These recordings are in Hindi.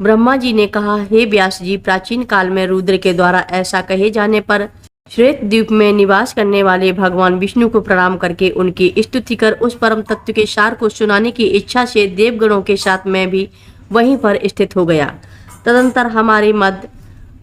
ब्रह्मा जी ने कहा, हे व्यास जी, प्राचीन काल में रुद्र के द्वारा ऐसा कहे जाने पर श्वेत द्वीप में निवास करने वाले भगवान विष्णु को प्रणाम करके उनकी स्तुति कर उस परम तत्व के सार को सुनाने की इच्छा से देवगणों के साथ मैं भी वहीं पर स्थित हो गया। तदंतर हमारे मध्य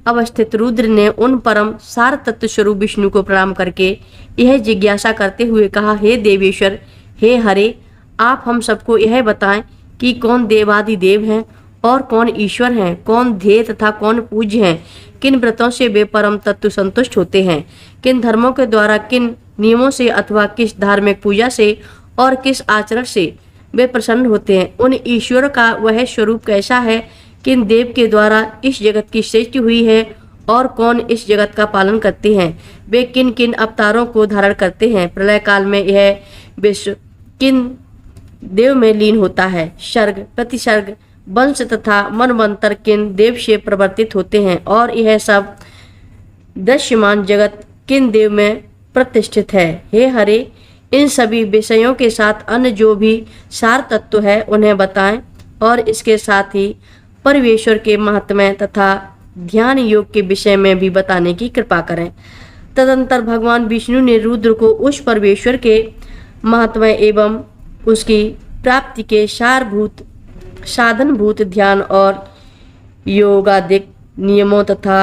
अवस्थित रुद्र ने उन परम सार तत्व स्वरूप विष्णु को प्रणाम करके यह जिज्ञासा करते हुए कहा, हे देवेश्वर, हे हरे, आप हम सबको यह बताएं कि कौन देवादि देव हैं और कौन ईश्वर हैं, कौन ध्येय तथा कौन पूज्य हैं, किन व्रतों से वे परम तत्व संतुष्ट होते हैं, किन धर्मों के द्वारा, किन नियमों से अथवा किस धार्मिक पूजा से और किस आचरण से वे प्रसन्न होते हैं, उन ईश्वर का वह स्वरूप कैसा है, किन देव के द्वारा इस जगत की सृष्टि हुई है और कौन इस जगत का पालन करते हैं, वे किन किन अवतारों को धारण करते हैं, प्रलय काल में यह विश्व किन देव में लीन होता है, सर्ग प्रतिसर्ग वंश तथा मनवंतर किन देव से प्रवर्तित होते हैं और यह सब दृश्यमान जगत किन देव में प्रतिष्ठित है। हे हरे, इन सभी विषयों के साथ अन्य जो भी सार तत्व है उन्हें बताएं और इसके साथ ही परमेश्वर के महात्म्य तथा ध्यान योग के विषय में भी बताने की कृपा करें। तदंतर भगवान विष्णु ने रुद्र को उस परमेश्वर के महात्म्य एवं उसकी प्राप्ति के सारभूत साधनभूत ध्यान और योगादिक नियमों तथा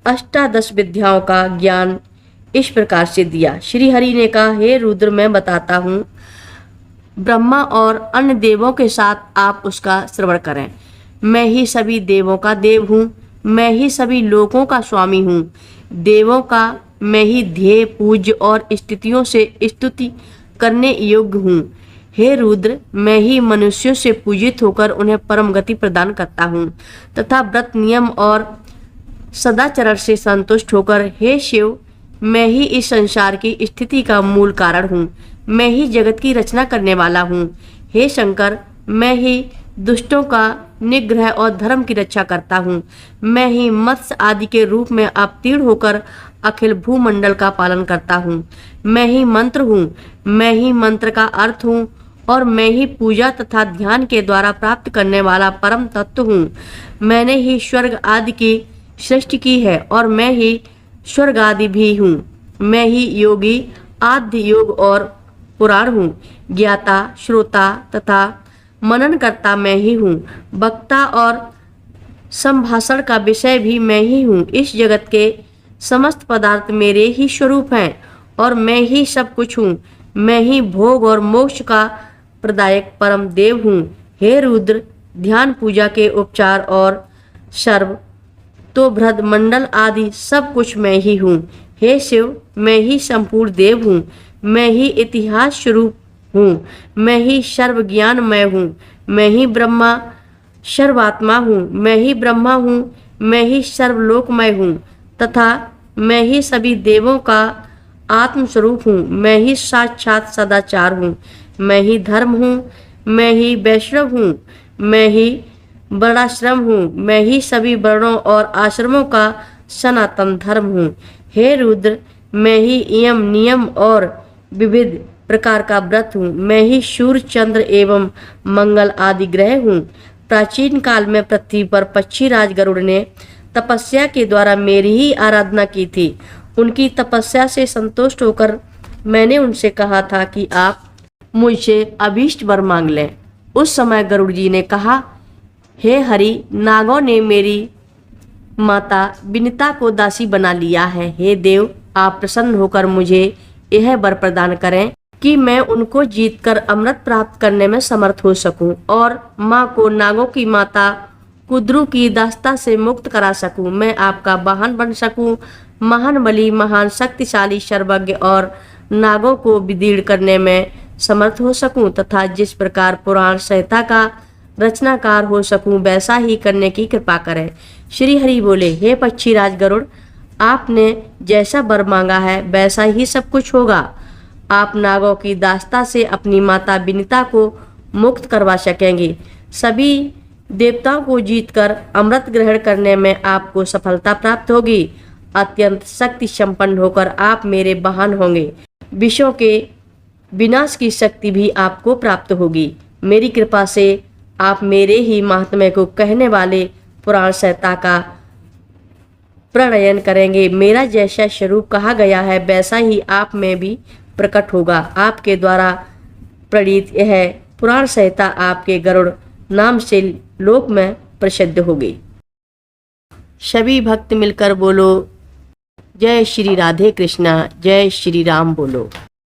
अष्टादश विद्याओं का ज्ञान इस प्रकार से दिया। श्री हरि ने कहा, हे रुद्र, मैं बताता हूँ, ब्रह्मा और अन्य देवों के साथ आप उसका श्रवण करें। मैं ही सभी देवों का देव हूँ, मैं ही सभी लोकों का स्वामी हूँ, देवों का मैं ही ध्येय, पूज्य और स्थितियों से स्तुति करने योग्य हूँ। हे रुद्र, मैं ही मनुष्यों से पूजित होकर उन्हें परम गति प्रदान करता हूँ तथा व्रत नियम और सदाचरण से संतुष्ट होकर, हे शिव, मैं ही इस संसार की स्थिति का मूल कारण हूँ, मैं ही जगत की रचना करने वाला हूँ। हे शंकर, मैं ही दुष्टों का निग्रह और धर्म की रक्षा करता हूँ, मैं ही मत्स्य आदि के रूप में अवतीर्ण होकर अखिल भूमंडल का पालन करता हूँ, मैं ही मंत्र हूँ, मैं ही मंत्र का अर्थ हूँ और मैं ही पूजा तथा ध्यान के द्वारा प्राप्त करने वाला परम तत्व हूँ। मैंने ही स्वर्ग आदि की सृष्टि की है और मैं ही स्वर्ग आदि भी हूँ। मैं ही योगी, आद्य योग और पुराण हूँ, ज्ञाता, श्रोता तथा मनन करता मैं ही हूँ, वक्ता और संभाषण का विषय भी मैं ही हूँ। इस जगत के समस्त पदार्थ मेरे ही स्वरूप हैं और मैं ही सब कुछ हूँ। मैं ही भोग और मोक्ष का प्रदायक परम देव हूँ। हे रुद्र, ध्यान, पूजा के उपचार और सर्व तो बृहद मंडल आदि सब कुछ मैं ही हूँ। हे शिव, मैं ही संपूर्ण देव हूँ, मैं ही इतिहास स्वरूप हूँ, मैं ही सर्व ज्ञानमय हूँ, मैं ही ब्रह्मा सर्वात्मा हूँ, मैं ही ब्रह्मा हूँ, मैं ही सर्वलोकमय हूँ तथा मैं ही सभी देवों का आत्मस्वरूप हूँ। मैं ही साक्षात सदाचार हूँ, मैं ही धर्म हूँ, मैं ही वैष्णव हूँ, मैं ही वर्णाश्रम हूँ, मैं ही सभी वर्णों और आश्रमों का सनातन धर्म हूँ। हे रुद्र, मैं ही यम, नियम और विविध प्रकार का व्रत हूँ, मैं ही सूर्य, चंद्र एवं मंगल आदि ग्रह हूँ। प्राचीन काल में पृथ्वी पर पक्षीराज गरुड़ ने तपस्या के द्वारा मेरी ही आराधना की थी। उनकी तपस्या से संतुष्ट होकर मैंने उनसे कहा था कि आप मुझसे अभीष्ट वर मांग लें। उस समय गरुड़ जी ने कहा, हे हरि, नागों ने मेरी माता विनिता को दासी बना लिया है। हे देव, आप प्रसन्न होकर मुझे यह वर प्रदान करें कि मैं उनको जीतकर अमृत प्राप्त करने में समर्थ हो सकूं और माँ को नागों की माता कुद्रू की दास्ता से मुक्त करा सकूं। मैं आपका वाहन बन सकूं, महान बली, महान शक्तिशाली, सर्वज्ञ और नागों को विदीर्ण करने में समर्थ हो सकूं तथा जिस प्रकार पुराण संहिता का रचनाकार हो सकूं वैसा ही करने की कृपा करें। श्री हरि बोले, हे पक्षीराज गरुड़, आपने जैसा वर मांगा है वैसा ही सब कुछ होगा। आप नागों की दास्ता से अपनी माता विनिता को मुक्त करवा सकेंगे। सभी देवताओं को जीतकर अमृत ग्रहण करने में आपको सफलता प्राप्त होगी। अत्यंत शक्ति संपन्न होकर आप मेरे वाहन होंगे। विषयों के विनाश की शक्ति भी आपको प्राप्त होगी। मेरी कृपा से आप मेरे ही महात्म्य को कहने वाले पुराण संहिता का प्रणयन करेंगे। मेरा जैसा स्वरूप कहा गया है वैसा ही आप में भी प्रकट होगा। आपके द्वारा प्रणीत यह पुराण संहिता आपके गरुड़ नाम से लोक में प्रसिद्ध होगी। सभी भक्त मिलकर बोलो जय श्री राधे कृष्णा, जय श्री राम बोलो।